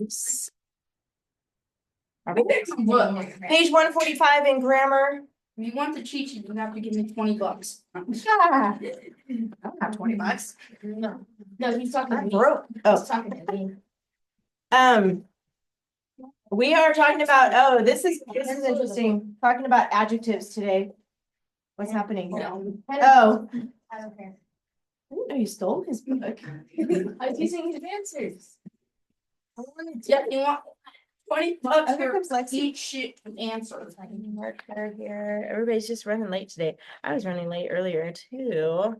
Oops. Look, Page 145 in grammar. if you want the cheat sheet, you have to give me $20. I don't have $20. No, he's talking to I'm me. broke. He's Oh, talking to me. we are talking about, this is interesting, talking about adjectives today. What's happening here? Oh, I don't care. I didn't know you stole his book. I was using his answers. Yeah, you want $20 Oh, here for comes Lexi. each shit answer. Marker here. Everybody's just running late today. I was running late earlier too.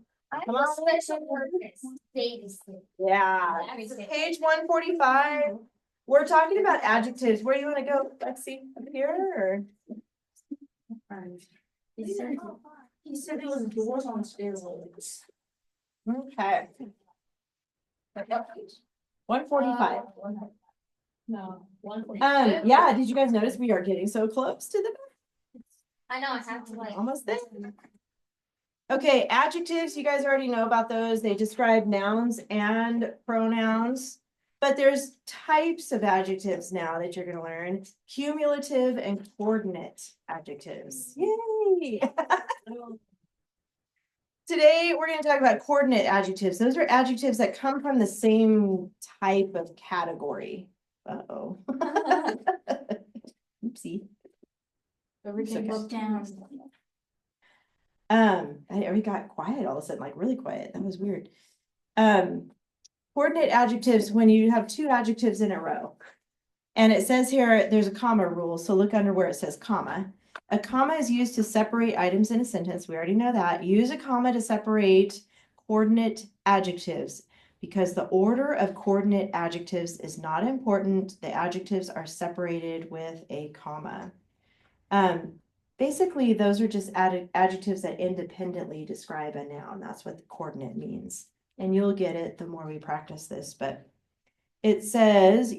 Come on, special purpose. Yeah. Page 145. We're talking about adjectives. Where do you want to go, Lexi? Up here or? He said it was doors on steroids. Okay. 145. No, 145. Yeah, did you guys notice we are getting so close to the I know, I have to like. almost there? Okay, adjectives, you guys already know about those. They describe nouns and pronouns. But there's types of adjectives now that you're gonna learn. Cumulative and coordinate adjectives. Yay! Today, we're gonna talk about coordinate adjectives. Those are adjectives that come from the same type of category. Uh-oh. Oopsie. Everything broke down. We got quiet all of a sudden, like really quiet. That was weird. Coordinate adjectives, when you have two adjectives in a row. And it says here, there's a comma rule, so look under where it says comma. A comma is used to separate items in a sentence. We already know that. Use a comma to separate coordinate adjectives because the order of coordinate adjectives is not important. The adjectives are separated with a comma. Basically, those are just adjectives that independently describe a noun. That's what the coordinate means. And you'll get it the more we practice this, but it says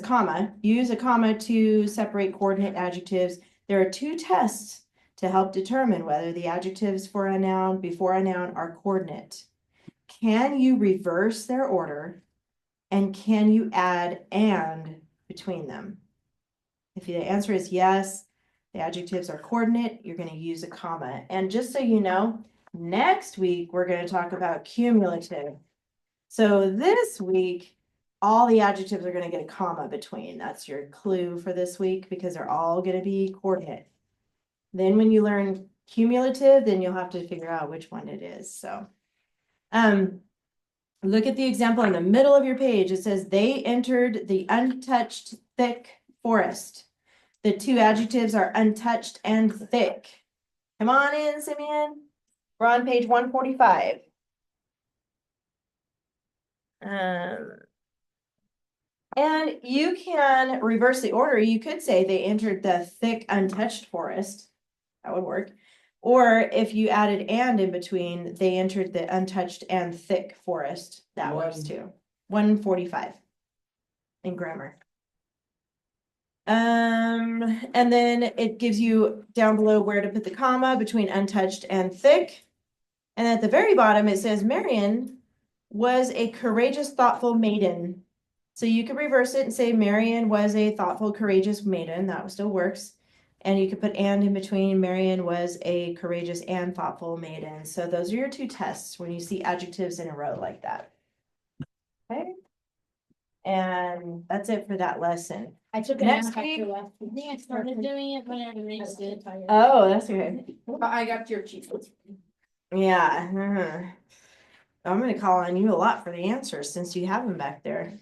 comma, use a comma to separate coordinate adjectives. There are two tests to help determine whether the adjectives for a noun before a noun are coordinate. Can you reverse their order? And can you add and between them? If the answer is yes, the adjectives are coordinate, you're going to use a comma. And just so you know, next week, we're going to talk about cumulative. So this week, all the adjectives are going to get a comma between. That's your clue for this week because they're all going to be coordinate. Then when you learn cumulative, then you'll have to figure out which one it is. So, look at the example in the middle of your page. It says they entered the untouched thick forest. The two adjectives are untouched and thick. Come on in, Simeon. We're on page 145. And you can reverse the order. You could say they entered the thick, untouched forest. That would work. Or if you added and in between, they entered the untouched and thick forest. That works too. 145 in grammar. And then it gives you down below where to put the comma between untouched and thick. And at the very bottom, it says Marion was a courageous, thoughtful maiden. So you could reverse it and say Marion was a thoughtful, courageous maiden. That still works. And you could put and in between. Marion was a courageous and thoughtful maiden. So those are your two tests when you see adjectives in a row like that. Okay. And that's it for that lesson. I took a Next nap after week- last week. I think I started doing it, but I erased it. Oh, that's okay. I got your cheat. Yeah. I'm gonna call on you a lot for the answers since you have them back there.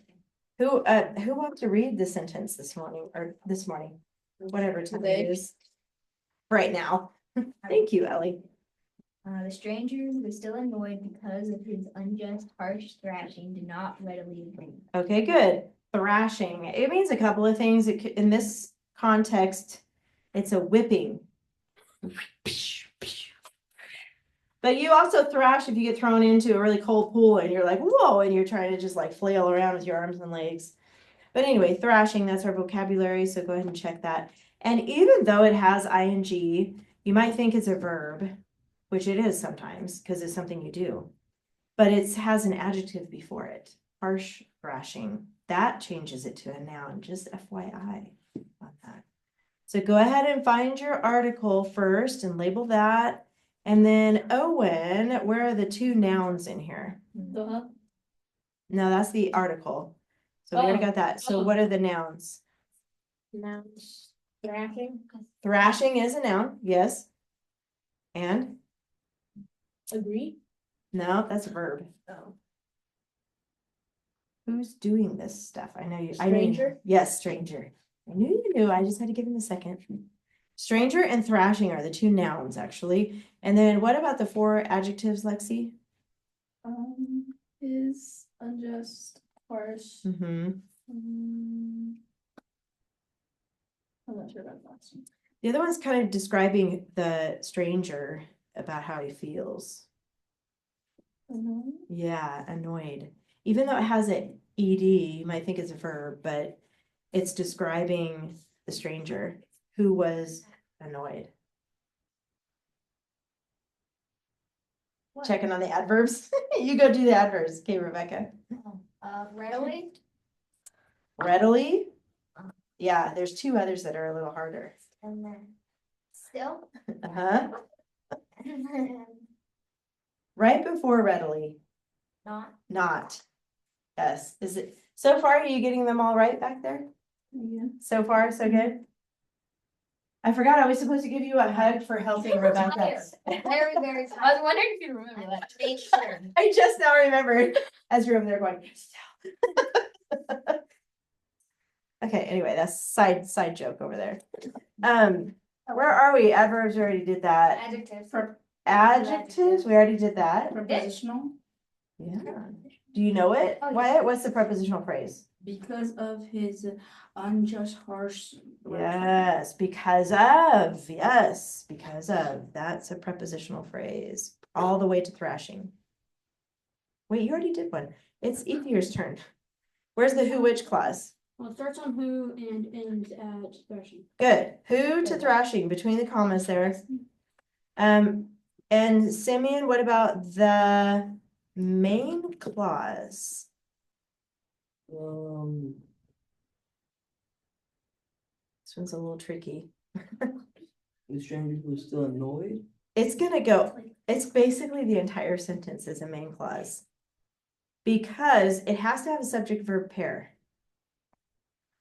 Who wants to read the sentence this morning or this morning? Whatever time Today. it is. Right now. Thank you, Ellie. The stranger who was still annoyed because of his unjust, harsh thrashing did not readily agree. Okay, good. Thrashing. It means a couple of things. In this context, it's a whipping. But you also thrash if you get thrown into a really cold pool and you're like, whoa, and you're trying to just like flail around with your arms and legs. But anyway, thrashing, that's our vocabulary. So go ahead and check that. And even though it has ing, you might think it's a verb, which it is sometimes because it's something you do. But it has an adjective before it. Harsh thrashing. that changes it to a noun, just FYI on that. So go ahead and find your article first and label that. And then Owen, where are the two nouns in here? The, No, that's the article. So we already Oh, got that. So oh. what are the nouns? nouns, thrashing, Thrashing is a noun, yes. And? agree. No, that's a verb. Oh. Who's doing this stuff? I know you. I know you- Stranger? Yes, stranger. I knew you knew. I just had to give him a second. Stranger and thrashing are the two nouns, actually. And then what about the four adjectives, Lexi? Is unjust, harsh. Mm-hmm. I'm not sure about the last one. The other one's kind of describing the stranger about how he feels. Yeah, annoyed. Even though it has an ed, you might think it's a verb, but it's describing the stranger who was annoyed. Checking on the adverbs. You go do the adverbs. Okay, Rebecca. Readily. Readily. Yeah, there's two others that are a little harder. And then still. Uh-huh. And then Right before readily, not. not. Yes. Is it so far? Are you getting them all right back there? Yeah. So far, so good. I forgot I was supposed to give you a hug for helping Rebecca. Very, very. I was wondering if you remember that. Make sure. I just now remembered as you're over there going. Okay, anyway, that's side joke over there. Where are we? Adverbs, we already did that. Adjectives. Adjectives, we already did that. Prepositional, Yeah. Do you know it? Oh, yeah. Wyatt, what's the prepositional phrase? because of his unjust, harsh. Yes, because of, yes, because of, that's a prepositional phrase, all the way to thrashing. Wait, you already did one. It's Ethier's turn. Where's the who, which clause? Well, it starts on who and ends at thrashing. Good. Who to thrashing between the commas there. And Simeon, what about the main clause? This one's a little tricky. The stranger who was still annoyed. It's gonna go, it's basically the entire sentence is a main clause. Because it has to have a subject verb pair.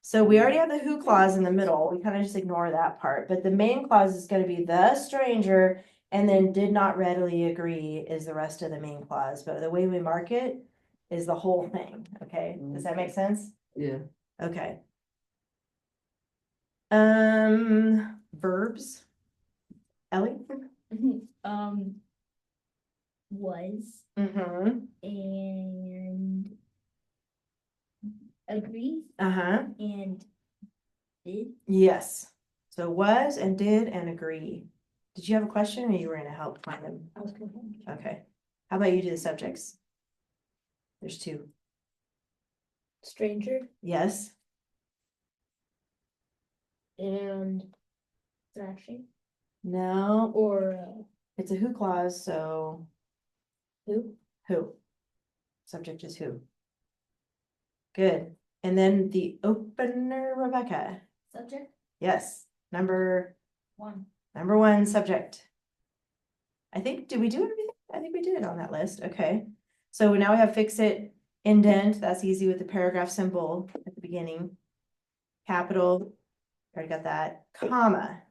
So we already have the who clause in the middle, we kind of just ignore that part, but the main clause is gonna be the stranger. And then did not readily agree is the rest of the main clause, but the way we mark it is the whole thing, okay? Does that make sense? Yeah. Okay. Verbs. Ellie? Was Mm-hmm. and agree Uh-huh. and did. Yes. So was and did and agree. Did you have a question or you were gonna help find them? I was confused. Okay. How about you do the subjects? There's two. Stranger Yes. and thrashing, No. or It's a who clause, so who? who? Subject is who. Good. And then the opener, Rebecca. Subject Yes. Number one. one subject. I think, did we do everything? I think we did it on that list. Okay. So now we have fix it, indent. That's easy with the paragraph symbol at the beginning. Capital. Already got that. Comma.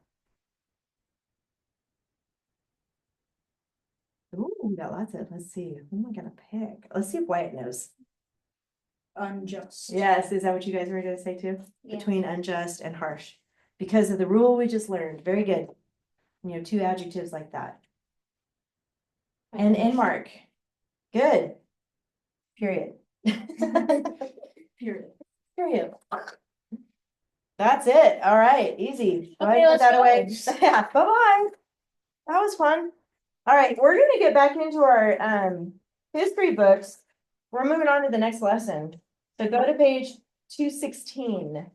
Ooh, we got lots of, let's see. Who am I gonna pick? Let's see if Wyatt knows. Unjust. Yes, is that what you guys were gonna say too? Yeah. Between unjust and harsh. Because of the rule we just learned. Very good. You know, two adjectives like that. And end mark. Good. Period. Period. Period. That's it. All right, easy. Go Okay, ahead, put let's that go. away. Yeah, bye-bye. That was fun. All right, we're gonna get back into our history books. We're moving on to the next lesson. So go to page 216.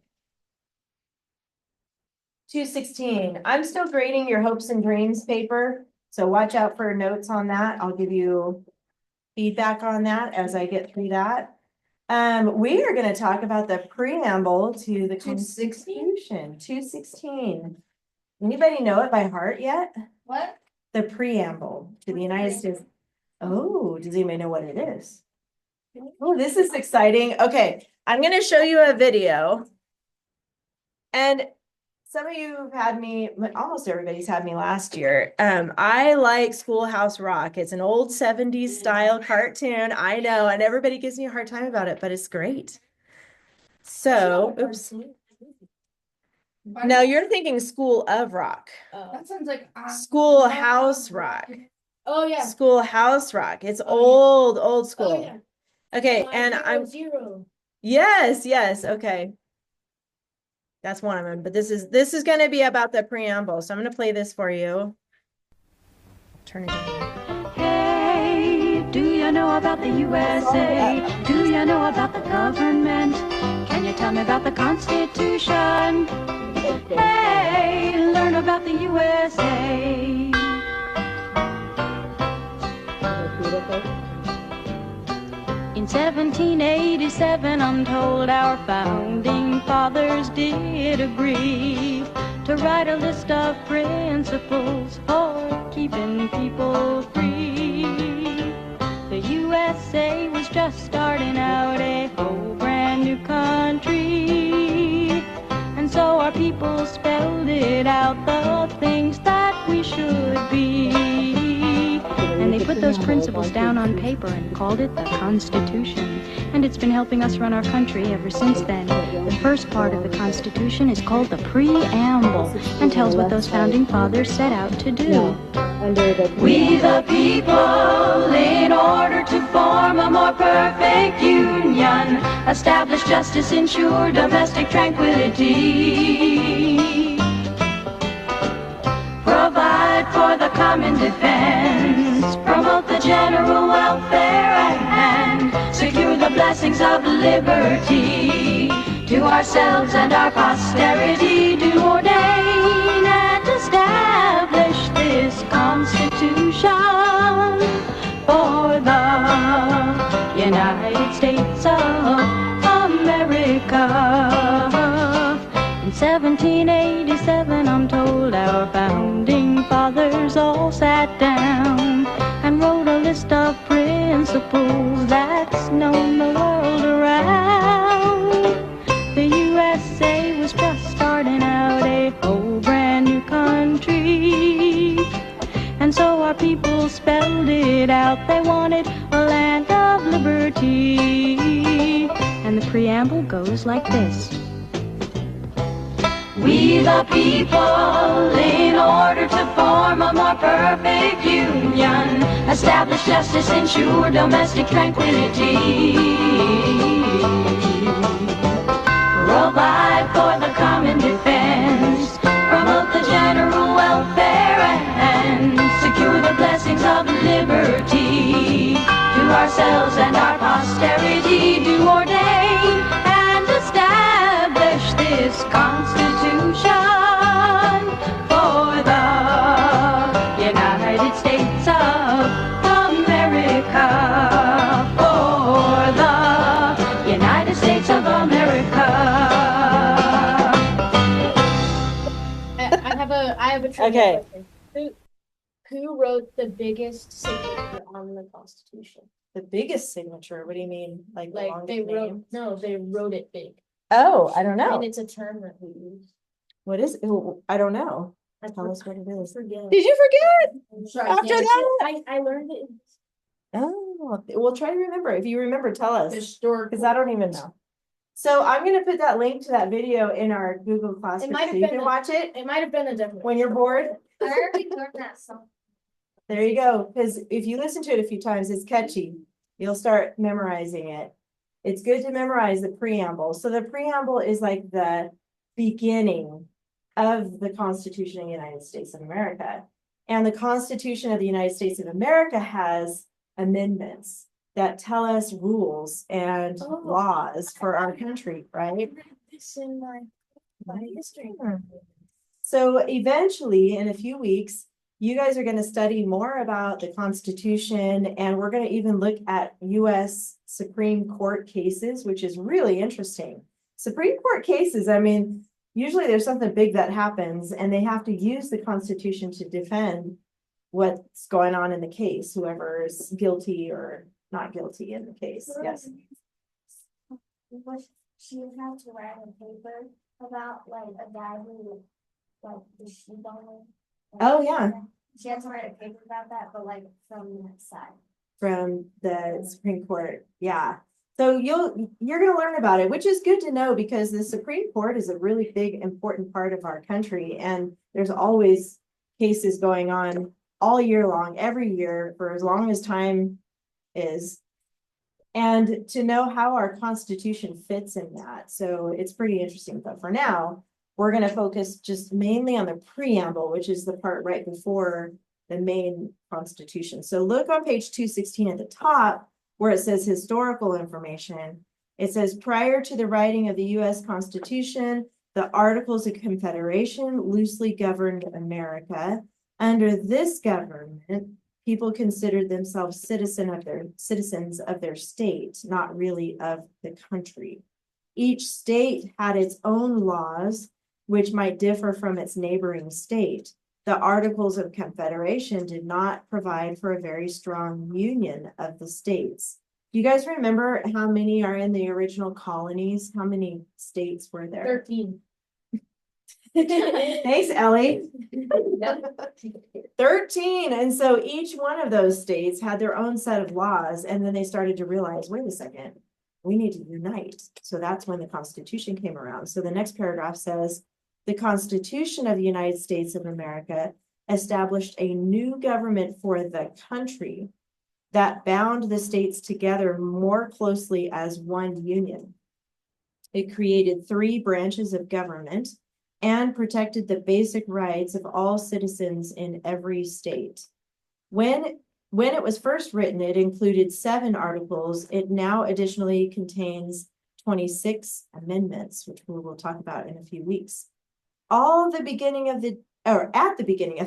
216. I'm still grading your hopes and dreams paper, so watch out for notes on that. I'll give you feedback on that as I get through that. We are gonna talk about the preamble to the 216? Constitution, 216. Anybody know it by heart yet? What? The preamble to the United States. Oh, does anybody know what it is? Oh, this is exciting. Okay, I'm gonna show you a video. And some of you have had me, almost everybody's had me last year. I like Schoolhouse Rock. It's an old 70s style cartoon. I know, and everybody gives me a hard time about it, but it's great. So, oops. No, you're thinking School of Rock. That sounds like Schoolhouse Rock. Oh yeah. Schoolhouse Rock. It's Oh, old school. Oh yeah. Okay, and I'm zero. yes, okay. That's one of them, but this is going to be about the preamble. So I'm going to play this for you. Turn it on. Hey, do you know about the USA? Do you know about the government? Can you tell me about the Constitution? Hey, learn about the USA. In 1787, I'm told our founding fathers did agree to write a list of principles for keeping people free. The USA was just starting out, a whole brand new country, and so our people spelled it out, the things that we should be. And they put those principles down on paper and called it the Constitution. And it's been helping us run our country ever since then. The first part of the Constitution is called the Preamble and tells what those founding fathers set out to do. We the people, in order to form a more perfect union, establish justice, ensure domestic tranquility, provide for the common defense, promote the general welfare, and secure the blessings of liberty to ourselves and our posterity, do ordain and establish this Constitution for the United States of America. In 1787, I'm told our founding fathers all sat down and wrote a list of principles that's known the world around. The USA was just starting out, a whole brand new country, and so our people spelled it out. They wanted a land of liberty, and the preamble goes like this. We the people, in order to form a more perfect union, establish justice, ensure domestic tranquility, provide for the common defense, promote the general welfare, and secure the blessings of liberty to ourselves and our posterity, do ordain and establish this Constitution for the United States of America, for the United States of America. I have a trivia Okay. question. Who wrote the biggest signature on the Constitution? The biggest signature, what do you mean? Like the Like longest name? they wrote it big. Oh, I don't know. And it's a term that we use. What is, I don't know. I Tell us what it is. forget. Did you forget? I'm sorry, After yeah, that? I learned it Oh, we'll try to remember. If you remember, tell us. historically. Because I don't even know. So I'm gonna put that link to that video in our Google Classroom, might have so you been can a- watch it It might have been a different. when you're bored. I already learned that song. There you go. Because if you listen to it a few times, it's catchy. You'll start memorizing it. It's good to memorize the preamble. So the preamble is like the beginning of the Constitution of the United States of America. And the Constitution of the United States of America has amendments that tell us rules and Oh. laws for our country, I right? read this in my history. So eventually, in a few weeks, you guys are gonna study more about the Constitution, and we're gonna even look at US Supreme Court cases, which is really interesting. Supreme Court cases, I mean, usually there's something big that happens, and they have to use the Constitution to defend what's going on in the case, whoever is guilty or not guilty in the case, yes. Was she had to write a paper about like a guy who like the sheep owner? Oh, yeah. She had to write a paper about that, but like from that side. From the Supreme Court, yeah. So you're gonna learn about it, which is good to know because the Supreme Court is a really big, important part of our country, and there's always cases going on all year long, every year, for as long as time is. And to know how our Constitution fits in that, so it's pretty interesting, but for now, we're gonna focus just mainly on the preamble, which is the part right before the main Constitution. So look on page 216 at the top, where it says historical information. It says prior to the writing of the US Constitution, the Articles of Confederation loosely governed America. Under this government, people considered themselves citizens of their state, not really of the country. Each state had its own laws, which might differ from its neighboring state. The Articles of Confederation did not provide for a very strong union of the states. Do you guys remember how many are in the original colonies? How many states were there? 13. Thanks, Ellie. 13. And so each one of those states had their own set of laws. And then they started to realize, wait a second, we need to unite. So that's when the Constitution came around. So the next paragraph says, the Constitution of the United States of America established a new government for the country that bound the states together more closely as one union. It created 3 branches of government and protected the basic rights of all citizens in every state. When it was first written, it included 7 articles. It now additionally contains 26 amendments, which we will talk about in a few weeks. At the beginning of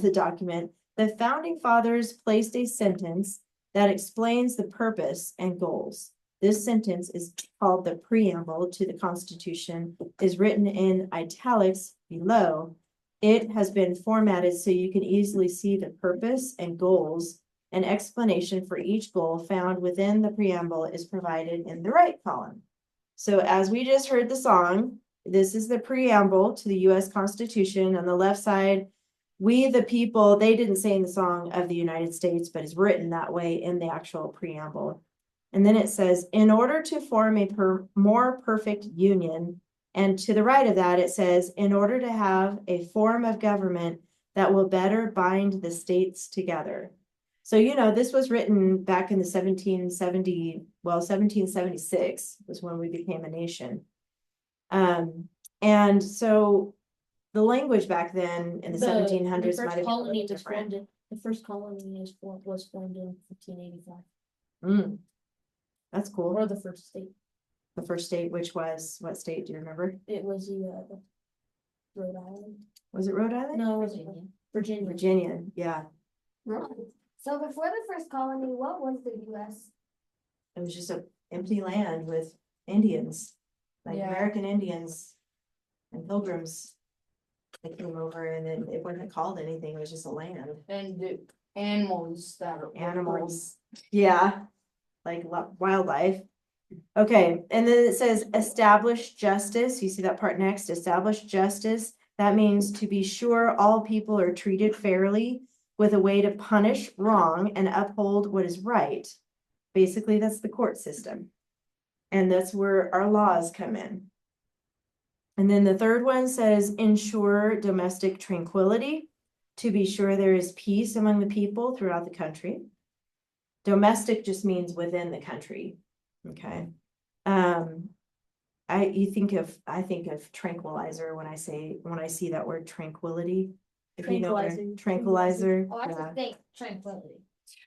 the document, the founding fathers placed a sentence that explains the purpose and goals. This sentence is called the preamble to the Constitution, is written in italics below. It has been formatted so you can easily see the purpose and goals. An explanation for each goal found within the preamble is provided in the right column. So as we just heard the song, this is the preamble to the US Constitution. On the left side, we the people, they didn't say in the song of the United States, but it's written that way in the actual preamble. And then it says, in order to form a more perfect union, and to the right of that, it says, in order to have a form of government that will better bind the states together. So, you know, this was written back in the 1776 was when we became a nation. And so the language back then in the 1700s might have been a little different. The first colony was formed in 1585. That's cool. Or the first state. The first state, which was, what state, do you remember? It was the Rhode Island. Was it Rhode Island? No, it was Virginia. Virginia, yeah. So before the first colony, what was the US? It was just an empty land with Indians, like Yeah. American Indians and pilgrims. They came over and then it wasn't called anything, it was just a land. And the animals that are Animals, yeah, like wildlife. Okay, and then it says establish justice. You see that part next, establish justice. That means to be sure all people are treated fairly with a way to punish wrong and uphold what is right. Basically, that's the court system. And that's where our laws come in. And then the third one says ensure domestic tranquility, to be sure there is peace among the people throughout the country. Domestic just means within the country. Okay. I think of tranquilizer when I see that word tranquility. If you know what a tranquilizer. Oh, I Yeah. just think tranquility.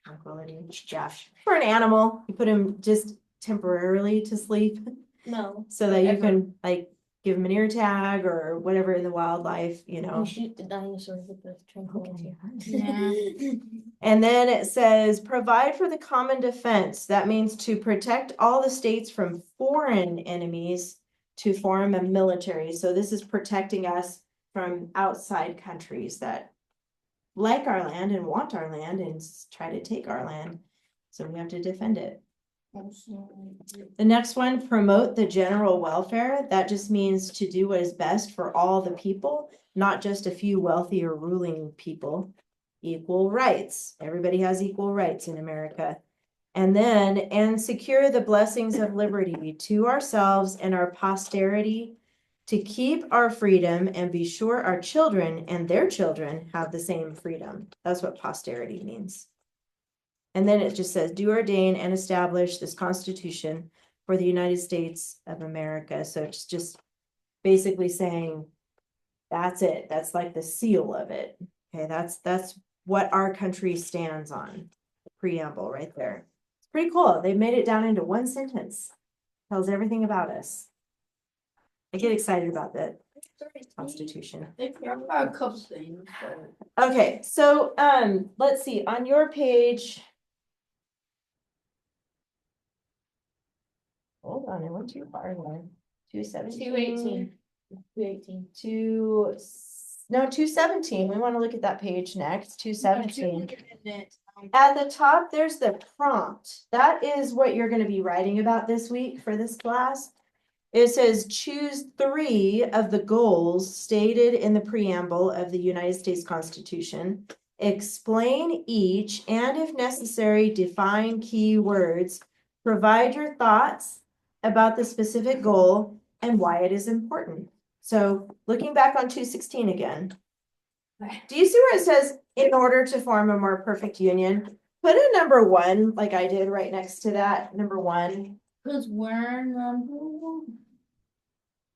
Tranquility, Josh. For an animal, you put him just temporarily to sleep No. so that you Forever. can like give them an ear tag or whatever in the wildlife, you know. You shoot the dinosaurs with the tranquility. Yeah. And then it says, provide for the common defense. That means to protect all the states from foreign enemies to form a military. So this is protecting us from outside countries that like our land and want our land and try to take our land. So we have to defend it. The next one, promote the general welfare. That just means to do what is best for all the people, not just a few wealthy or ruling people. Equal rights. Everybody has equal rights in America. And secure the blessings of liberty to ourselves and our posterity, to keep our freedom and be sure our children and their children have the same freedom. That's what posterity means. And then it just says, do ordain and establish this Constitution for the United States of America. So it's just basically saying, that's it. That's like the seal of it. Okay, that's what our country stands on. The preamble right there. It's pretty cool. They made it down into one sentence. Tells everything about us. I get excited about that Constitution. They got a couple things. Okay, so let's see, on your page. Hold on, I went too far again. 217. 218. No, 217. We want to look at that page next. 217. At the top, there's the prompt. That is what you're going to be writing about this week for this class. It says choose 3 of the goals stated in the preamble of the United States Constitution. Explain each and, if necessary, define key words. Provide your thoughts about the specific goal and why it is important. So looking back on 216 again. Do you see where it says, in order to form a more perfect union? Put a number 1, like I did right next to that, number 1. Because we're number 1.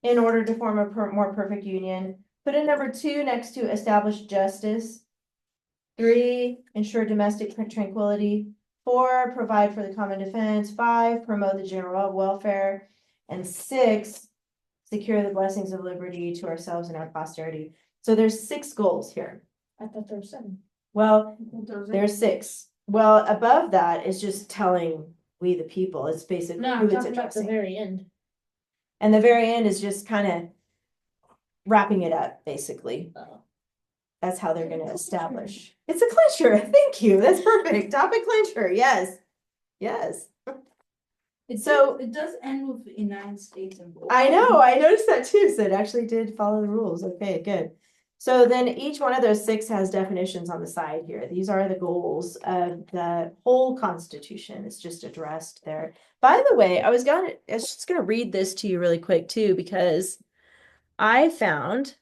In order to form a more perfect union. Put a number 2 next to establish justice. 3, ensure domestic tranquility. 4, provide for the common defense. 5, promote the general welfare. And 6, secure the blessings of liberty to ourselves and our posterity. So there's 6 goals here. I thought there were 7. Well, there's 6. Well, above that is just telling we the people. It's basically No, who I'm it's talking about the addressing. very end. And the very end is just kind of wrapping it up, basically. Oh. That's how they're going to establish. It's a clincher. Thank you. That's perfect. Topic clincher. Yes. Yes. So- It does end with the United States and. I know. I noticed that too. So it actually did follow the rules. Okay, good. So then each one of those 6 has definitions on the side here. These are the goals of the whole Constitution. It's just addressed there. By the way, I was just gonna read this to you really quick too, because I found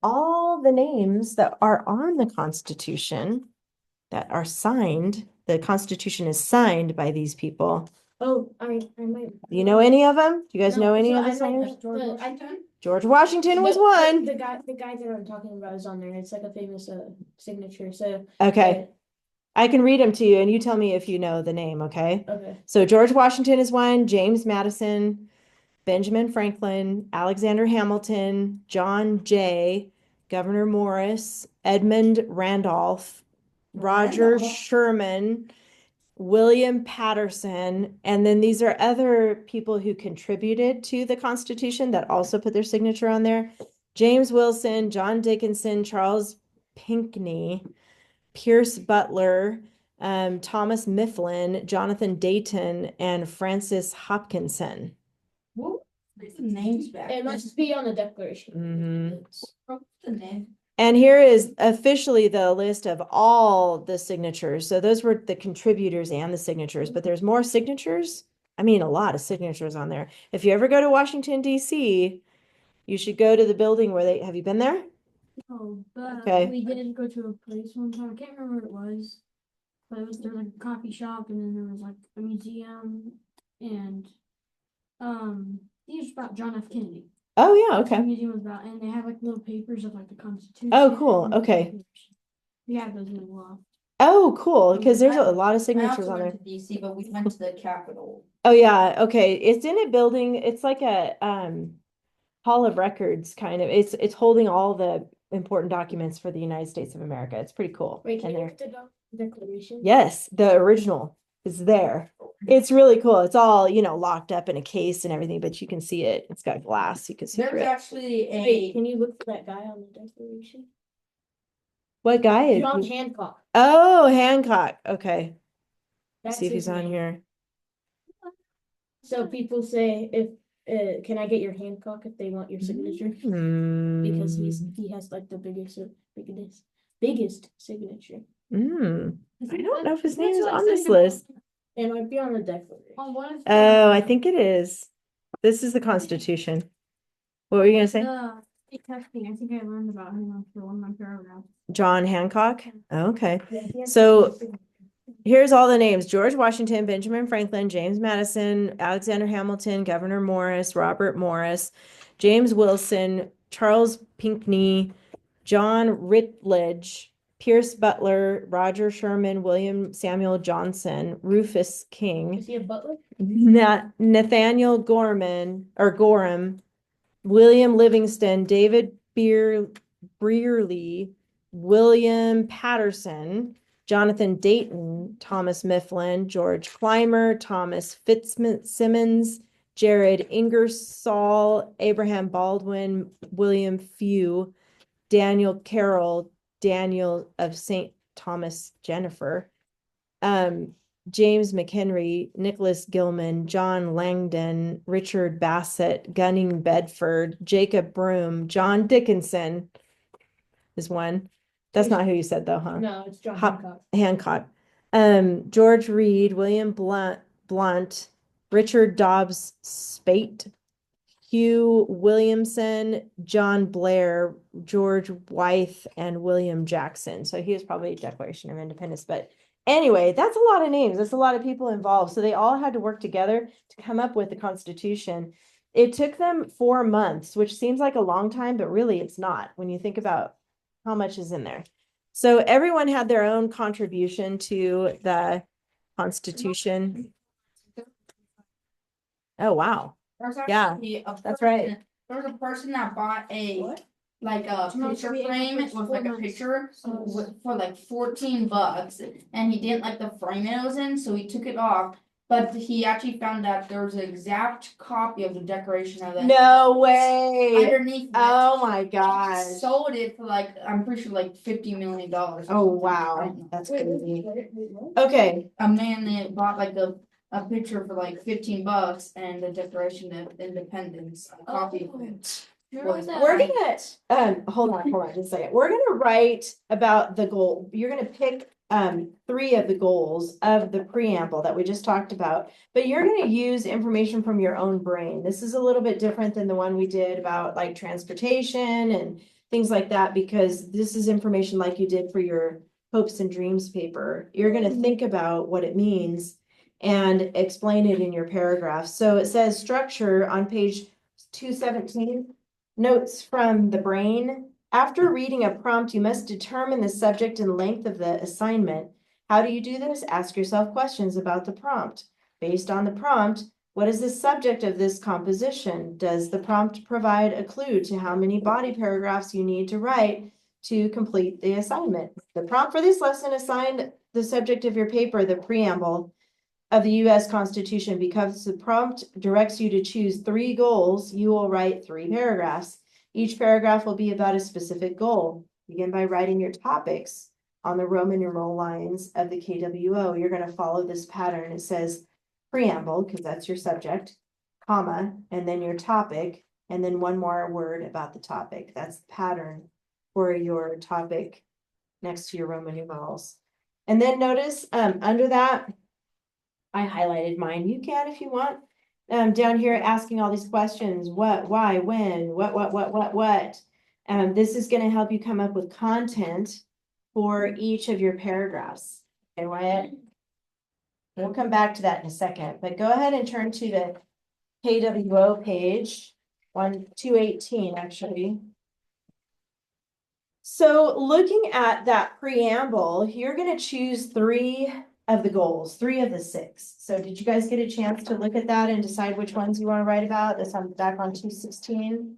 all the names that are on the Constitution that are signed. The Constitution is signed by these people. Oh, I might. Do you know any of them? Do you guys No, know any so of the I know signers? George Washington. George Washington was The- one. The guy that I'm talking about is on there. It's like a famous signature. So Okay, I can read them to you and you tell me if you know the name, okay? okay. So George Washington is one, James Madison, Benjamin Franklin, Alexander Hamilton, John Jay, Governor Morris, Edmund Randolph, Roger Randolph. Sherman, William Patterson, and then these are other people who contributed to the Constitution that also put their signature on there. James Wilson, John Dickinson, Charles Pinckney, Pierce Butler, Thomas Mifflin, Jonathan Dayton, and Francis Hopkinson. What the names back? It must be on the Declaration. Mhm. What's the name? And here is officially the list of all the signatures. So those were the contributors and the signatures, but there's more signatures. I mean, a lot of signatures on there. If you ever go to Washington, D.C., you should go to the building where have you been there? Oh, but Okay. we did go to a place one time. I can't remember what it was. But there was like a coffee shop and then there was like a museum and these was about John F. Kennedy. Oh, yeah, That's what okay. the museum was about. And they have like little papers of like the Constitution. Oh, cool, and okay. papers. We have those in the law. Oh, cool, because there's a lot of I signatures also on went there. to DC, but we went to the Capitol. Oh, yeah, okay, it's in a building, it's like a, Hall of Records, kind of, it's holding all the important documents for the United States of America, it's pretty cool. Wait, can And you they're- look the declaration? Yes, the original is there. It's really cool. It's all, locked up in a case and everything, but you can see it. It's got glass. You can see There's through it. actually Wait, a, can you look for that guy on the declaration? What guy is John he? Hancock. Oh, Hancock. Okay. That's See if his he's on name. here. So people say if can I get your Hancock if they want your signature? Because he has like the biggest signature. I don't know if his That's name is what I on said this about- list. It might be on the declaration. on one of Oh, I think it is. This is the Constitution. What were you gonna say? State testing. I think I learned about him after one of my paragraphs. John Hancock? Okay. So here's all the names: George Washington, Benjamin Franklin, James Madison, Alexander Hamilton, Governor Morris, Robert Morris, James Wilson, Charles Pinckney, John Rutledge, Pierce Butler, Roger Sherman, William Samuel Johnson, Rufus King, Is he a butler? Nathaniel Gorham, William Livingston, David Brearley, William Patterson, Jonathan Dayton, Thomas Mifflin, George Clymer, Thomas Fitzsimmons, Jared Ingersoll, Abraham Baldwin, William Few, Daniel Carroll, Daniel of St. Thomas Jennifer, James McHenry, Nicholas Gilman, John Langdon, Richard Bassett, Gunning Bedford, Jacob Broom, John Dickinson is one. That's not who you said though, huh? No, it's John Hop- Hancock. Hancock. George Reed, William Blunt, Richard Dobbs Spate, Hugh Williamson, John Blair, George Wythe, and William Jackson. So he was probably Declaration of Independence. But anyway, that's a lot of names. That's a lot of people involved. So they all had to work together to come up with the Constitution. It took them 4 months, which seems like a long time, but really it's not when you think about how much is in there. So everyone had their own contribution to the Constitution. Oh, wow. There's Yeah, actually a that's right. person- There's a person that bought a, What? like a No, picture we- frame it was with 4 like a months. picture Oh. for like $14, and he didn't like the frame it was in, so he took it off. But he actually found that there was an exact copy of the Declaration of Independence No way. underneath it. Oh my He gosh. sold it for like, I'm pretty sure like $50 million. or Oh, something. wow. That's crazy. Okay. A man that bought like a picture for like $15 and the Declaration of Independence, a copy of it. Remember that? We're gonna, hold on just a second. We're gonna write about the goal. You're gonna pick 3 of the goals of the preamble that we just talked about, but you're gonna use information from your own brain. This is a little bit different than the one we did about like transportation and things like that, because this is information like you did for your hopes and dreams paper. You're gonna think about what it means and explain it in your paragraph. So it says structure on page 217. Notes from the brain. After reading a prompt, you must determine the subject and length of the assignment. How do you do this? Ask yourself questions about the prompt. Based on the prompt, what is the subject of this composition? Does the prompt provide a clue to how many body paragraphs you need to write to complete the assignment? The prompt for this lesson assigned the subject of your paper, the preamble of the U.S. Constitution. Because the prompt directs you to choose 3 goals, you will write 3 paragraphs. Each paragraph will be about a specific goal. Begin by writing your topics on the Roman numeral lines of the KWO. You're going to follow this pattern. It says preamble, because that's your subject, comma, and then your topic, and then one more word about the topic. That's the pattern for your topic next to your Roman numerals. And then notice under that, I highlighted mine. You can if you want. Down here asking all these questions: what, why, when, what. This is going to help you come up with content for each of your paragraphs. Okay, Wyatt? We'll come back to that in a second, but go ahead and turn to the KWO page, 218 actually. So looking at that preamble, you're going to choose 3 of the goals, 3 of the 6. So did you guys get a chance to look at that and decide which ones you want to write about? This on back on 216.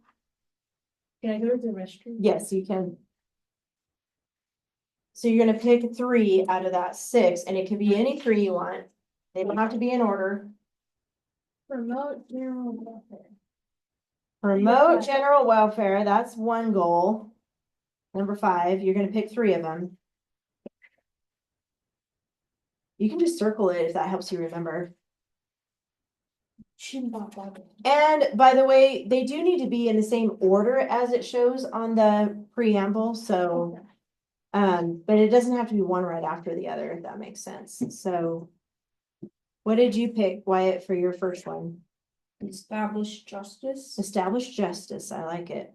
Can I go to the restroom? Yes, you can. So you're gonna pick 3 out of that 6, and it can be any 3 you want. They don't have to be in order. Promote general welfare. Promote general welfare, that's one goal. Number 5, you're gonna pick 3 of them. You can just circle it if that helps you remember. And by the way, they do need to be in the same order as it shows on the preamble, so. But it doesn't have to be one right after the other, if that makes sense, so. What did you pick, Wyatt, for your first one? Establish justice. Establish justice, I like it.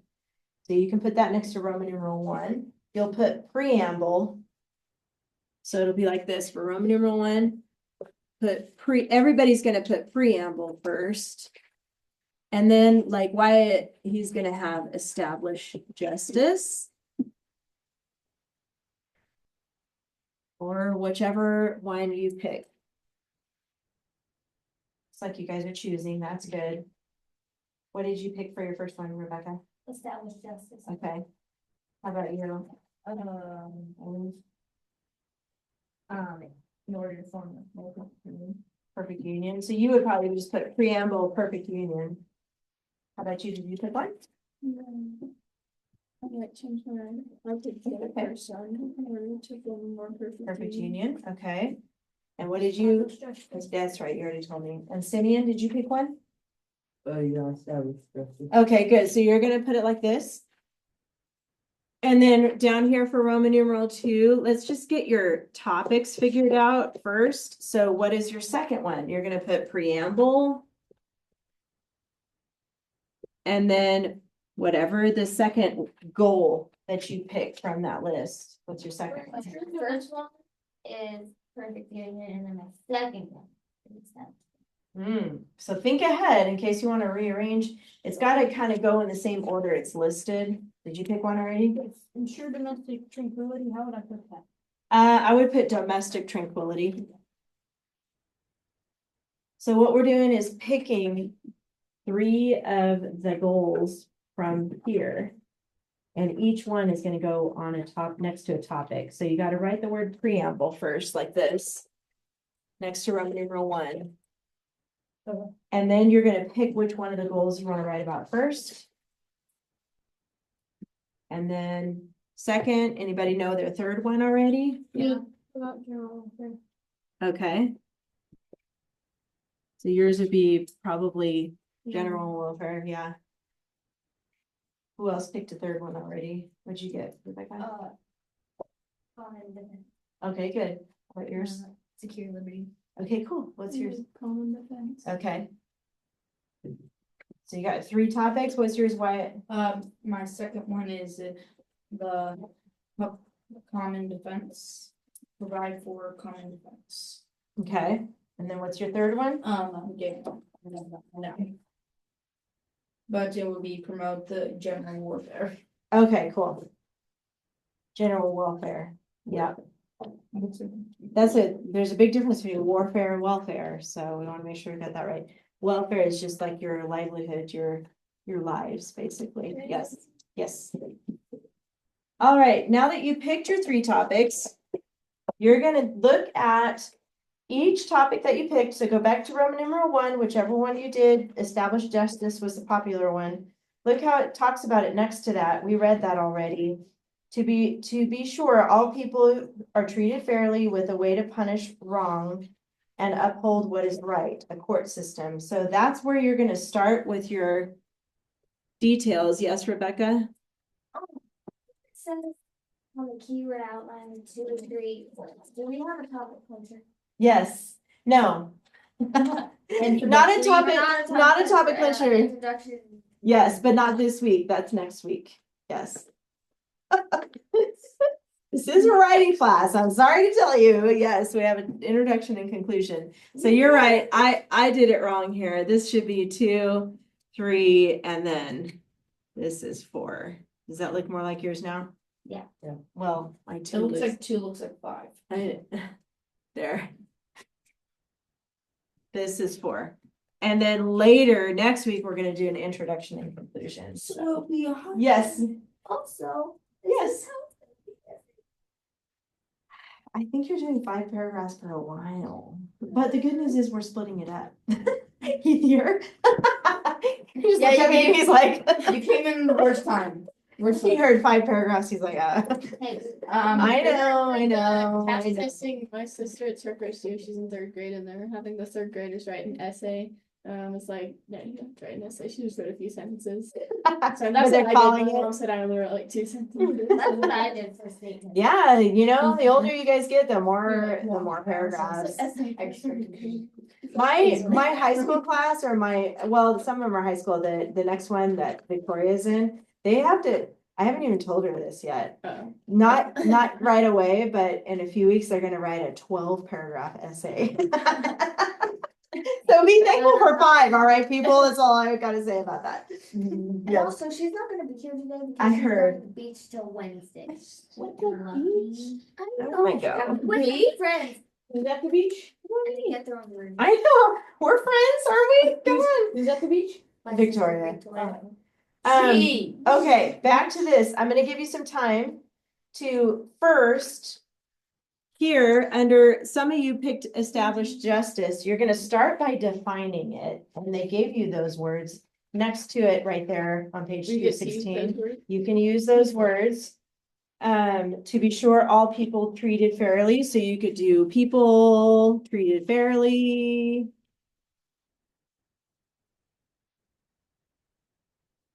So you can put that next to Roman numeral 1, you'll put preamble. So it'll be like this for Roman numeral 1. Everybody's gonna put preamble first. And then like Wyatt, he's gonna have establish justice. Or whichever one you pick. It's like you guys are choosing, that's good. What did you pick for your first one, Rebecca? Establish justice. Okay. How about you? In order to form a Perfect union, so you would probably just put preamble, perfect union. How about you, did you pick one? I might change mine. I'll take the other Okay. person. I wanted to form more Perfect union, okay. And what did you, that's right, you already told me. And Simeon, did you pick one? Yeah, establish justice. Okay, good, so you're gonna put it like this. And then down here for Roman numeral 2, let's just get your topics figured out first. So what is your second one? You're gonna put preamble. And then whatever the second goal that you pick from that list, what's your second one? The first one is perfect union, and then my second one is that. So think ahead in case you want to rearrange. It's got to kind of go in the same order it's listed. Did you pick one already? Ensure domestic tranquility, how would I put that? I would put domestic tranquility. So what we're doing is picking 3 of the goals from here. And each one is going to go on next to a topic. So you got to write the word preamble first, like this. Next to Roman numeral 1. Okay. And then you're going to pick which one of the goals you want to write about first. And then second, anybody know their third one already? Yeah. About general welfare. Okay. So yours would be probably general welfare, yeah. Who else picked a third one already? What'd you get, Rebecca? Common defense. Okay, good. How about yours? Secure liberty. Okay, cool. What's yours? Common defense. Okay. So you got 3 topics. What's yours, Wyatt? My second one is the common defense, provide for common defense. Okay. And then what's your third one? Yeah, no. But it would be promote the general warfare. Okay, cool. General welfare. Yeah, that's it. There's a big difference between warfare and welfare, so we want to make sure we got that right. Welfare is just like your livelihood, your lives, basically. Yes, yes. All right, now that you picked your 3 topics, you're gonna look at each topic that you picked. So go back to Roman numeral 1, whichever one you did. Establish justice was the popular one. Look how it talks about it next to that. We read that already. To be sure, all people are treated fairly with a way to punish wrong and uphold what is right, a court system. So that's where you're going to start with your details. Yes, Rebecca? It says on the keyword outline 2 and 3. Do we have a topic closer? Yes. No. Not a topic, not a topic clincher. Introduction. Yes, but not this week. That's next week. Yes. This is a writing class. I'm sorry to tell you. Yes, we have an introduction and conclusion. So you're right. I did it wrong here. This should be 2, 3, and then this is 4. Does that look more like yours now? Yeah. Well, my It 2 looks like 2 looks like 5. there. this is for. And then later, next week, we're gonna do an introduction and conclusion. So So, it'll be 100. yes, Also. yes. I think you're doing 5 paragraphs for a while, but the good news is we're splitting it up. Here. He just Yeah, looked at you me, gave- he's like. You came in the worst time. Worst He time. heard 5 paragraphs, he's like, Hey, I know. I was texting my sister, it's her first year, she's in 3rd grade, and they're having the 3rd graders write an essay. It's like, no, you don't have to write an essay, she just wrote a few sentences. So But that's they're what I did, calling my mom it. said I only wrote like 2 sentences. that's what I did for statement. Yeah, you know, the older you guys get, the more paragraphs. My high school class or well, some of them are high school, the next one that Victoria's in, they have to, I haven't even told her this yet. Not right away, but in a few weeks, they're gonna write a 12 paragraph essay. So be thankful for 5, all right, people? That's all I gotta say about that. And Yes. also, she's not gonna be here today because I she's heard. going to the beach till Wednesday. What the beach? I Oh my know. God. With my friends. Is that the beach? I didn't get their own room. I know, we're friends, are we? Come on. Is that the beach? My sister Victoria. Victoria. See. Okay, back to this. I'm gonna give you some time to first. Here, under, some of you picked established justice, you're gonna start by defining it, and they gave you those words. Next to it, right there on page We get to use 216, those words. you can use those words. To be sure, all people treated fairly, so you could do people treated fairly.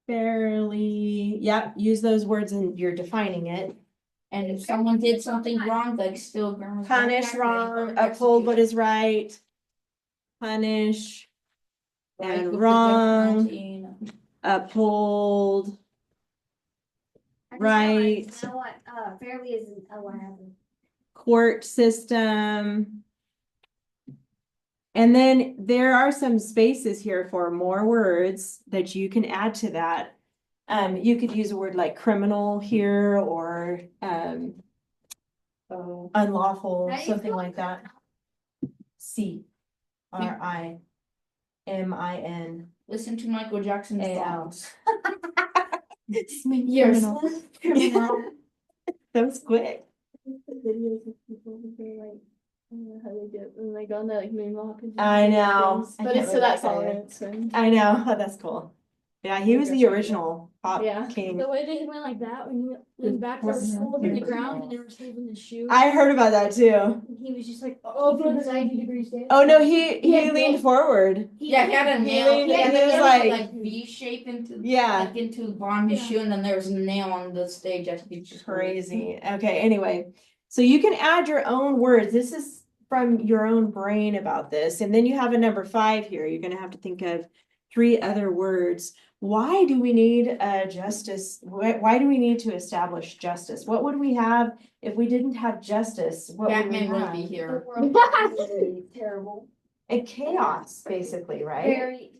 Fairly, yep, use those words and you're defining it. And if someone did something wrong, like still grandma's. Punish wrong, uphold what is right. Punish, and wrong. Uphold, I just Right. realized, you know what, fairly isn't, what happened. court system. And then there are some spaces here for more words that you can add to that. You could use a word like criminal here or unlawful, How do you something spell like that. CRIMIN. Listen to Michael Jackson's AL. songs. Years. Criminal. That was quick. Videos of people who do like, I don't know how they do it, and they go on that like moonwalk and. I do know. things, I But can't it's to that remember song that and it's when. I know, that's cool. Yeah, he was the original pop Yeah. king. The way that he went like that when he went back, there was holes in the ground and they were saving his shoe. I heard about that too. And he was just like, oh, from 90 degrees down. Oh, no, he Yeah, leaned forward. Yeah, he had a He nail. leaned- He had he a was nail, like- like V shape into. Yeah. Like into the bottom of his Yeah. shoe, and then there was a nail on the stage. I think it's just Crazy. Okay, anyway, so you can add your own words. This is from your own brain about this. And then you have a number 5 here. You're gonna have to think of 3 other words. Why do we need justice? Why do we need to establish justice? What would we have if we didn't have justice? What would we Batman wouldn't have? be The here. world is terrible. A chaos, basically, right? Very.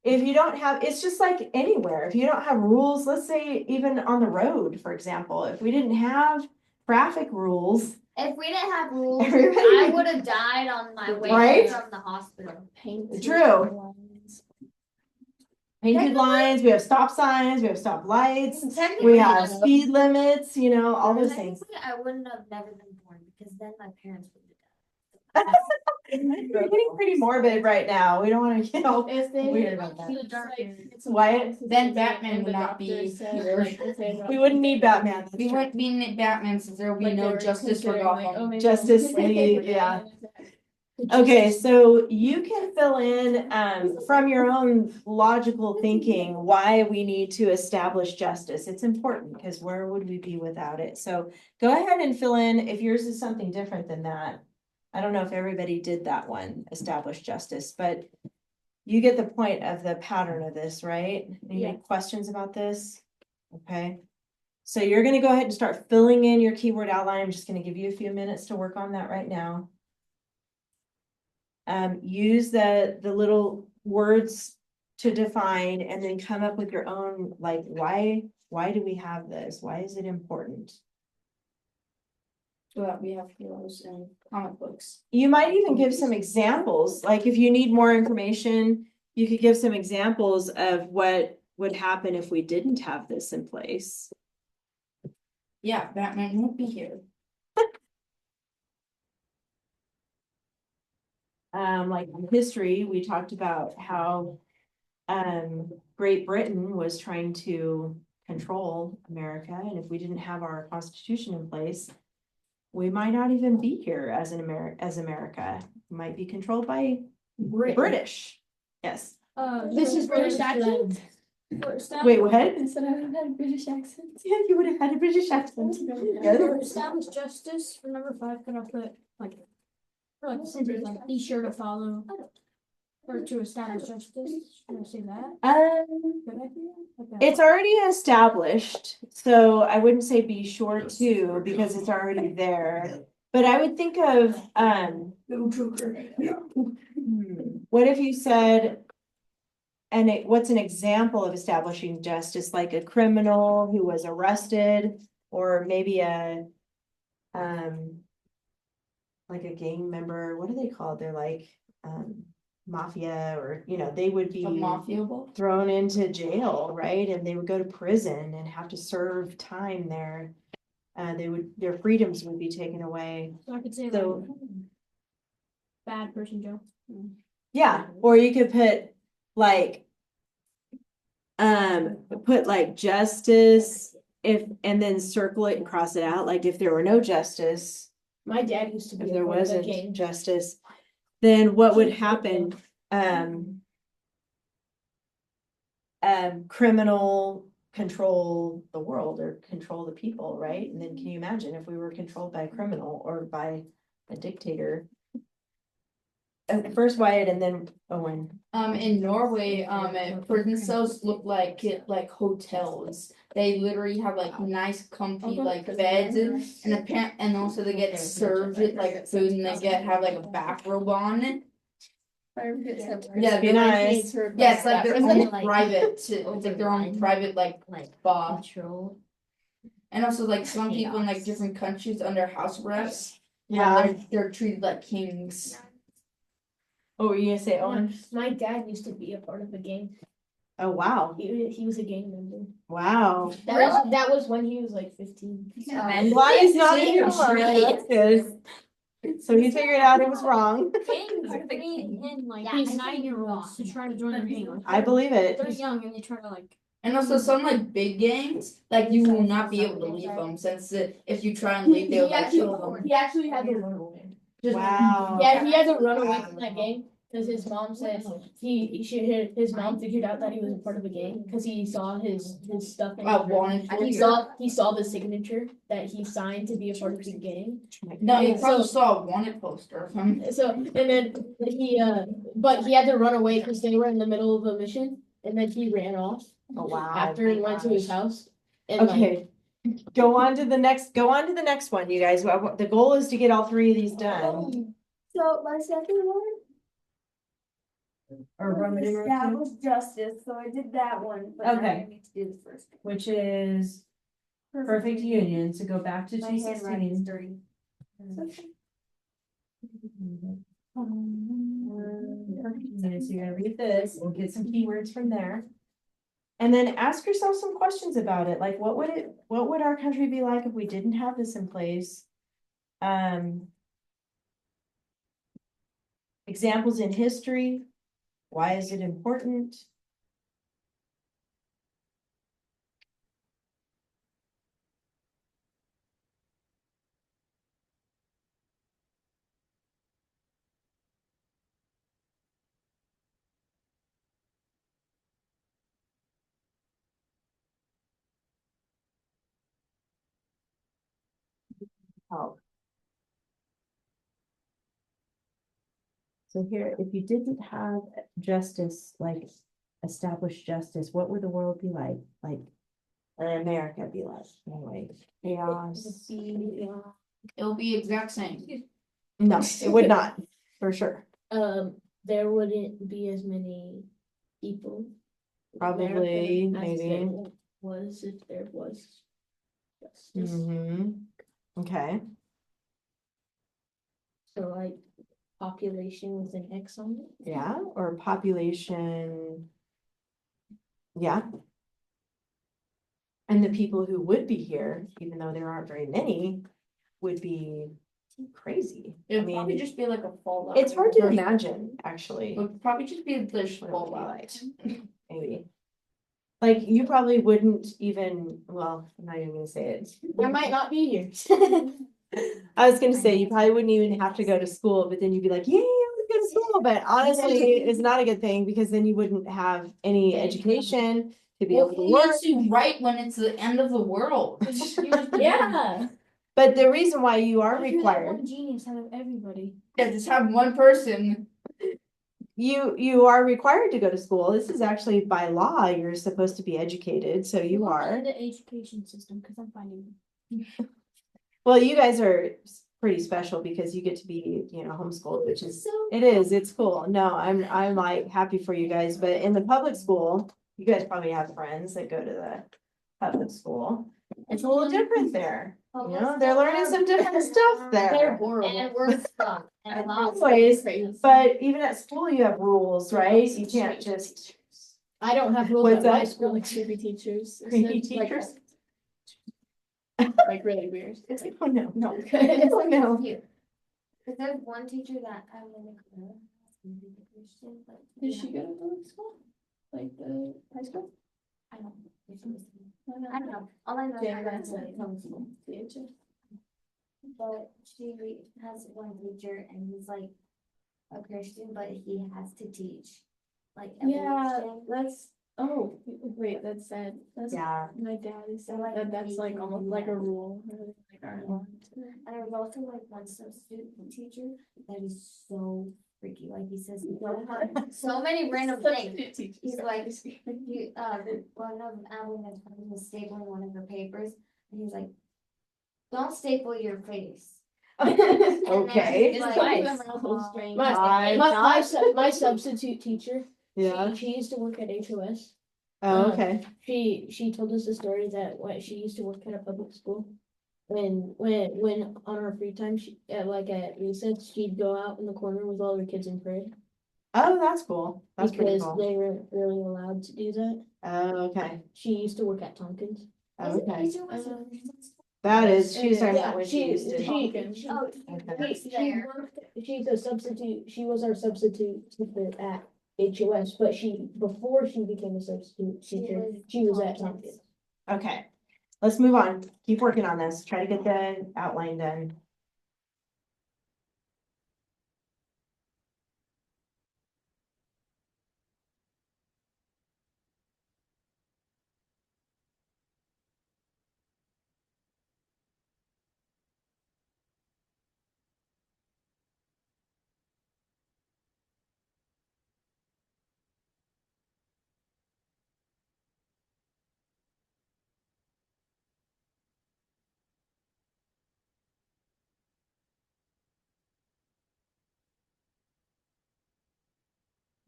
If you don't have, it's just like anywhere, if you don't have rules, let's say even on the road, for example, if we didn't have traffic rules. If we didn't have rules, Everybody- I would have died on my way Right? from the hospital. True. Painted lines, we have stop signs, we have stop lights, we have speed limits, you know, all those things. Technically, I wouldn't have never been born because then my parents would have died. We're getting pretty morbid right now, we don't wanna, you know. If they. Weird about that. Just, like, it's a Why- box, Then it's Batman and would the not be doctor said, here. like, if they We wouldn't need Batman. that's We true. wouldn't be in Batman since there would be like, they no were justice for considering, like, oh, Gotham. maybe Justice we'll take League, it for yeah. Batman. Okay, so you can fill in from your own logical thinking why we need to establish justice. It's important because where would we be without it? So go ahead and fill in if yours is something different than that. I don't know if everybody did that one, establish justice, but you get the point of the pattern of this, right? Any Yeah. questions about this? Okay. So you're gonna go ahead and start filling in your keyword outline. I'm just gonna give you a few minutes to work on that right now. Use the little words to define and then come up with your own, like, why do we have this? Why is it important? so that we have heroes in comic books. You might even give some examples, like if you need more information, you could give some examples of what would happen if we didn't have this in place. Yeah, Batman won't be here. Like in history, we talked about how Great Britain was trying to control America, and if we didn't have our Constitution in place, we might not even be here as America. We might be controlled by British. Yes. This is British accent. Wait, what? Instead I would have had a British accent. Yeah, you would have had a British accent. For establish justice for number 5, can I put like, for like sentence like be sure to follow or to establish justice? Should I say that? Good idea? Okay. It's already established, so I wouldn't say be sure to, because it's already there. But I would think of, Little Joker. what if you said, what's an example of establishing justice, like a criminal who was arrested, or maybe like a gang member, what are they called? They're like, mafia, or, they would be A mafia boss. thrown into jail, right? And they would go to prison and have to serve time there. Their freedoms would be taken away. So I could say So- like bad person Joe. Yeah, or you could put like, justice, and then circle it and cross it out, like if there were no justice, My dad used to be if a there part of the wasn't gang. justice, then what would happen? Criminal control the world or control the people, right? And then can you imagine if we were controlled by a criminal or by a dictator? First Wyatt and then Owen. In Norway, prison cells look like hotels. They literally have like nice comfy like beds and also they get served with like food and they have like a bathrobe on. Yeah, Be nice. Yeah, it's like their Is own it like private, it's like their own private like spa. Control. And also like some people in like different countries under house arrest. Yeah. They're treated like kings. Oh, were you gonna say Owen? My dad used to be a part of the gang. Oh, wow. He was a gang member. Wow. That was when he was like 15. Why is not even That's good. So he figured out it was wrong. Gangs bring in like 9-year-olds to try to join their gang. I believe it. They're young and they try to like. And also some like big gangs, like you will not be able to leave them since if you try and leave, they'll like kill them. He actually had to run away. Wow. Yeah, he had to run away from that gang because his mom said his mom figured out that he was a part of a gang because he saw his stuff. In his room. He saw the signature that he signed to be a part of the gang. No, you And probably so- saw a wanted poster of him. So and then but he had to run away because they were in the middle of a mission, and then he ran off Oh, wow. after he went to his house. And Okay. Go on to the next one, you guys. The goal is to get all 3 of these done. So my second one Or Roman numeral two, establish justice, so I did that one, but now Okay. I need to do the first. which is perfect union. So go back to My handwriting is 216. dirty. So you're gonna read this and get some keywords from there. And then ask yourself some questions about it, like what would our country be like if we didn't have this in place? Examples in history, why is it important? Help. So here, if you didn't have justice, like established justice, what would the world be like? Like, or America be like? Anyway, chaos. It'll be exact same. No, it would not, for sure. There wouldn't be as many people. in Probably, America as maybe. there was if there was justice. Mm-hmm. Okay. So like population with an X on it. Yeah, or population. Yeah. And the people who would be here, even though there aren't very many, would be crazy. I It'd probably mean, just be like a fallout. it's hard to imagine, actually, Would probably just be this what it would be fallout. like, maybe. Like, you probably wouldn't even, well, I'm not even gonna say it. I might not be here. I was gonna say, you probably wouldn't even have to go to school, but then you'd be like, yay, I would go to school, but honestly, it's not a good thing, because then you wouldn't have any education to be able to Well, work. wants to write when it's the end of the world. Yeah. But the reason why you are If you're that required, one genius out of everybody. Yeah, just have one person. you are required to go to school. This is actually by law, you're supposed to be educated, so you are. The education system, because I'm finding. Well, you guys are pretty special because you get to be, homeschooled, which is, it's cool. No, I'm like happy for you guys, but in the public school, you guys probably have friends that go to the public school. It's a little different there, they're learning some different stuff They're there. horrible. And we're stuck. And lots of Anyways, but even at school, you have rules, right? You can't just. I don't have rules What's at my that? school. Like creepy teachers. Creepy It's like- teachers? Like really weird. Oh, no. No. Oh, no. Cause there's one teacher that I'm in the Christian, but. Did she go to public school? Like the high school? I don't know. I don't know. All I know is Yeah, I that's went it. to public school. But she has one teacher and he's like a Christian, but he has to teach. Like Yeah, evolution. that's, oh, wait, that's sad. That's, Yeah, my dad is So, saying like, that that's like we almost can like a do that. rule. Like our law. And there's also like one substitute teacher that is so freaky. Like he says so many random things. He's like, one of Adelina's friends was stapling one of her papers, and he's like, "Don't staple your face." And then Okay. he's It's like, nice. "Oh, My substitute teacher. yeah. She used to work at HOS. Oh, okay. She told us the story that when she used to work at a public school. When on her free time, she at recess, she'd go out in the corner with all her kids and pray. Oh, that's cool. That's pretty Because cool. they weren't really allowed to do that. Oh, okay. She used to work at Tompkins. Oh, okay. Is it was a Christian school?" That is, she was talking Yeah, about when she used to. Oh, Okay. She's a substitute. She was our substitute teacher at HOS, but before she became a substitute teacher, she was at Tompkins. Okay, let's move on. Keep working on this. Try to get the outline done.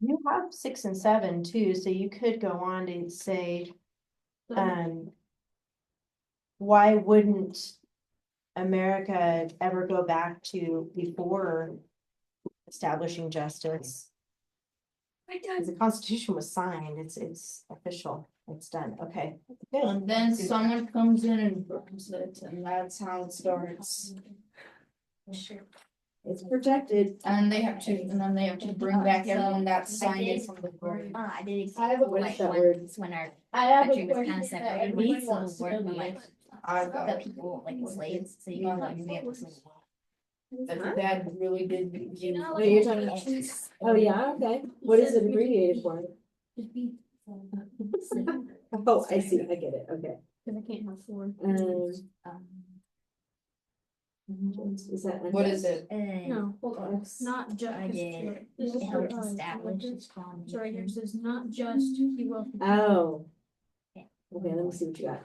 You have 6 and 7 too, so you could go on to say, why wouldn't America ever go back to before establishing justice? Because the Constitution was signed, it's official, it's done, okay. Good. And then someone comes in and burns it, and that's how it starts. It's protected. And then they have to bring back everyone that signed it from the board. I did I have a exactly question. like when our I have country a was kind question of that separated. everybody We still wants to work know with like the people like slaves, so you know you have to. That dad really did. Wait, you're talking about- Oh, yeah, okay. What is it abbreviated for? Oh, I see, I get it, okay. Cause I can't have 4. Is that? What is it? No, hold on. Not just. I did. This is It helped for, establish its colony. so right here it says not just he will. Oh. Okay, let me see what you got.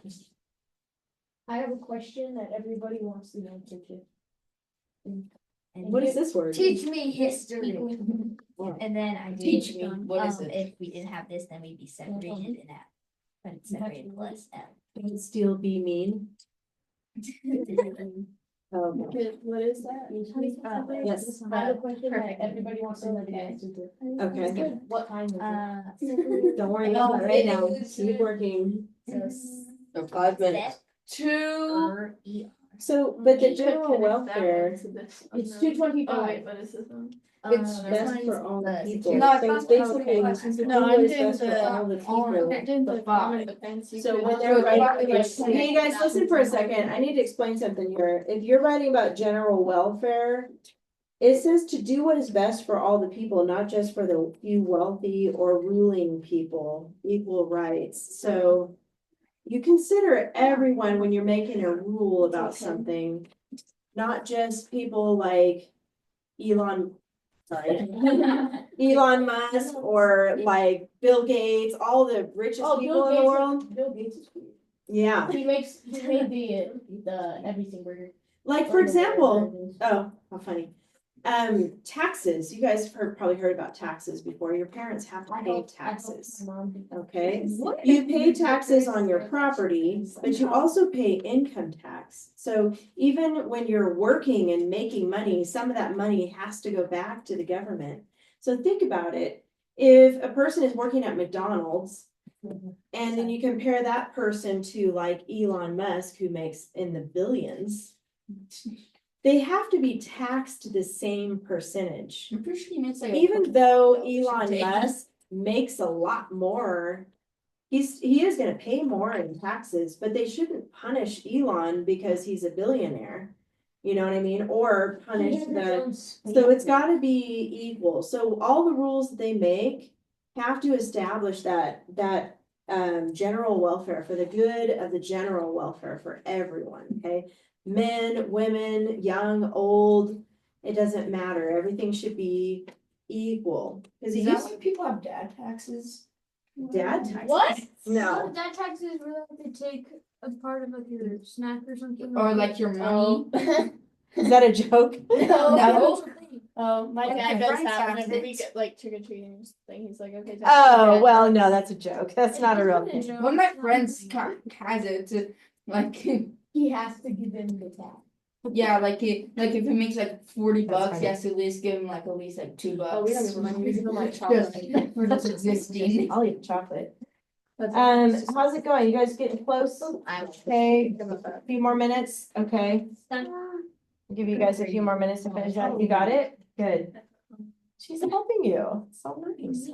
I have a question that everybody wants the answer to. What is this word? Teach me history. And then I did. Teach me, what is it? If we didn't have this, then we'd be separated in that. But it's separated plus F. Can still be mean? What is that? Yes. I have a question that everybody wants to know the answer to. Okay. What time is Don't worry about it right now. Keep working. So 5 minutes. Two. So, but the general welfare, It's 2:25. Oh wait, what is this one? It's best for all the people. No, it's So not it's basically, No, what I'm is doing best for the all the I'm doing The the five. common defense. You So could- when they're So writing, like- hey, you guys, listen for a second, I need to explain something here, if you're writing about general welfare. It says to do what is best for all the people, not just for the few wealthy or ruling people, equal rights, so. You consider everyone when you're making a rule about something, not just people like Elon. Sorry. Elon Musk or like Bill Gates, all the richest people in the world. Bill Gates is weird. Yeah, He made the everything burger. like for example, oh, how funny. Taxes, you guys have probably heard about taxes before. Your parents have to pay taxes, okay? You pay taxes on your property, but you also pay income tax. So even when you're working and making money, some of that money has to go back to the government. So think about it. If a person is working at McDonald's and then you compare that person to like Elon Musk, who makes in the billions, they have to be taxed the same percentage. I'm pretty sure he makes like. Even though Elon Musk makes a lot more, he is gonna pay more in taxes, but they shouldn't punish Elon because he's a billionaire. You know what I mean? Or punish so it's gotta be equal. So all the rules that they make have to establish that general welfare for the good of the general welfare for everyone, okay? Men, women, young, old, it doesn't matter. Everything should be equal. Cause it Is that used why people have dad taxes? dad taxes. What? No, That tax is really to take a part of like your snack or something. Or like your money? is that a joke? No. Oh, my Like dad my does friends that have whenever we it. get like trick or treating thing. He's like, okay. Oh, well, no, that's a joke. That's not a real thing. One of my friends has it to like, He has to give them the tax. yeah, like if he makes like 40 That's bucks, funny. he has to at least give him like at least like $2. Oh, we don't give him money, we give him like chocolate. Just for just existing. I'll eat chocolate. How's it going? You guys getting close? Okay, a few more minutes, okay. I'll give you guys a few more minutes to finish that. You got it? Good. She's helping you. So nice.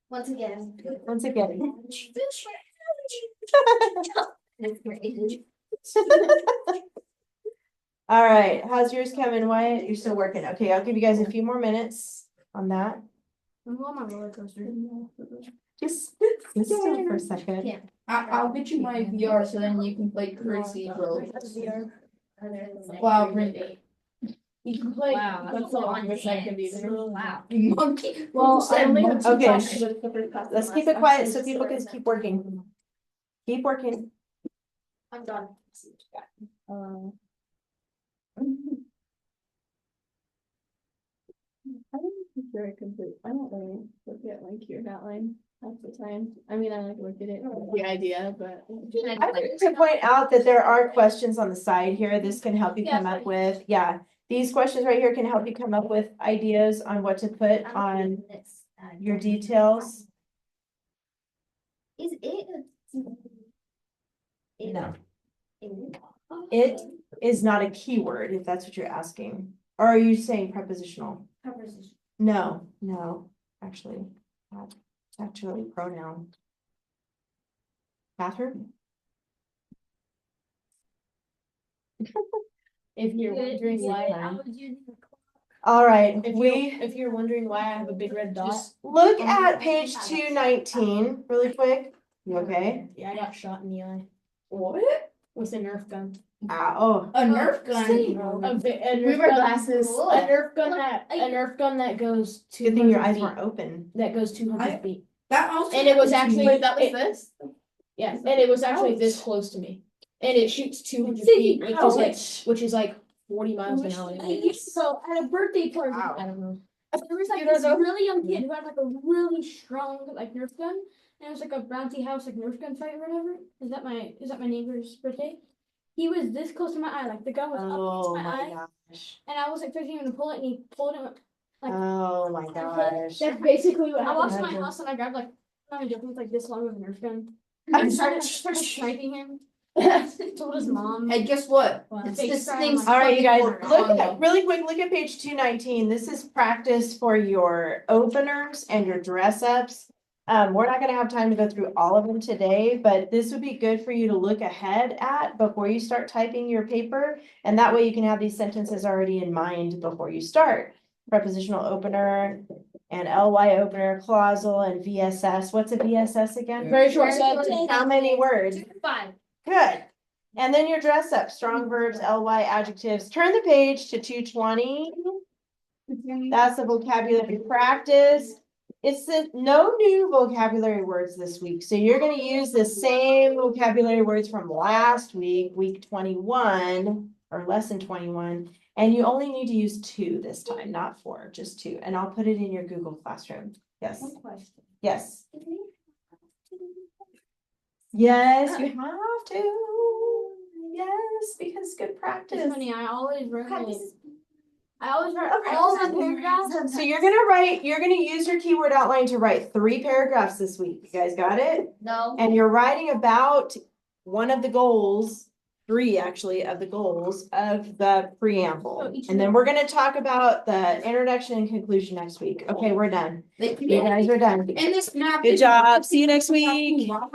Once again. Once again. All right, how's yours coming, Wyatt? You're still working. Okay, I'll give you guys a few more minutes on that. I'm on my roller coaster. Just sit still for a second. Yeah. I'll get you my VR so then you can play Crazy Bro. Wow, Brittany. You can play. Wow. That's the longest I can be there. Wow. Monkey. Well, I only have two Okay. classes with the first class. Let's keep it quiet so people can keep working. Keep working. I'm done. I don't think very complete. I don't really look at like your outline half the time. I mean, I like look at it, the idea, but. I like to point out that there are questions on the side here. This can help you come up with, yeah. These questions right here can help you come up with ideas on what to put on your details. Is it? No. It is not a keyword, if that's what you're asking. Or are you saying prepositional? Preposition. No, actually, not. It's actually a pronoun. Catherine? If you're wondering why, All right, if you're wondering why I have a big red dot. look at page 219 really quick. You okay? Yeah, I got shot in the eye What? with a Nerf gun. Oh, A Nerf gun. We wear glasses. A Nerf gun that goes good thing your 200 eyes feet. weren't open. That goes 200 I- feet. That also. And it was happened to actually me. Wait, that was it- this? Yeah, and it was actually this close to me. And it shoots 200 See, feet, ouch. which is like 40 miles an hour. So at a birthday party, Wow. I don't know. there was like this really young kid who had like a really strong like Nerf gun, and it was like a bounty house like Nerf gun fight or whatever. Is that my neighbor's birthday? he was this close to my eye, like the gun was up Oh against my eye, my gosh. and I was expecting him to pull it, and he pulled him. Like, Oh my gosh. That's basically what I walked to my Imagine. house and I grabbed like, I'm not joking, it's like this long of a Nerf gun. I'm I started sniping him. Told his mom. And guess what? Wow. It's Face this crime, thing's like- All right, you guys, fucking look on at, really quick, look at page 219. This is practice for your openers and your dress ups. We're not gonna have time to go through all of them today, but this would be good for you to look ahead at before you start typing your paper. And that way you can have these sentences already in mind before you start. Prepositional opener and ly opener, clausal and VSS. What's a VSS again? Very short Very short sentence. How many words? 2 to 5. Good. And then your dress up, strong verbs, ly adjectives. Turn the page to 220. That's the vocabulary practice. It's no new vocabulary words this week. So you're going to use the same vocabulary words from last week, week 21 or lesson 21. And you only need to use 2 this time, not 4, just 2. And I'll put it in your Google Classroom. Yes. One question. Yes. Is it- Yes, you have to. Yes, because good practice. It's funny, I always write Practice. Okay. all my paragraphs. So you're gonna use your keyword outline to write 3 paragraphs this week. You guys got it? No. And you're writing about one of the goals, 3 actually of the goals of the preamble. So each And then we're gonna talk about the introduction and conclusion next week. Okay, we're done. They- You guys are done. In this map. Good job. See you next week. Wow.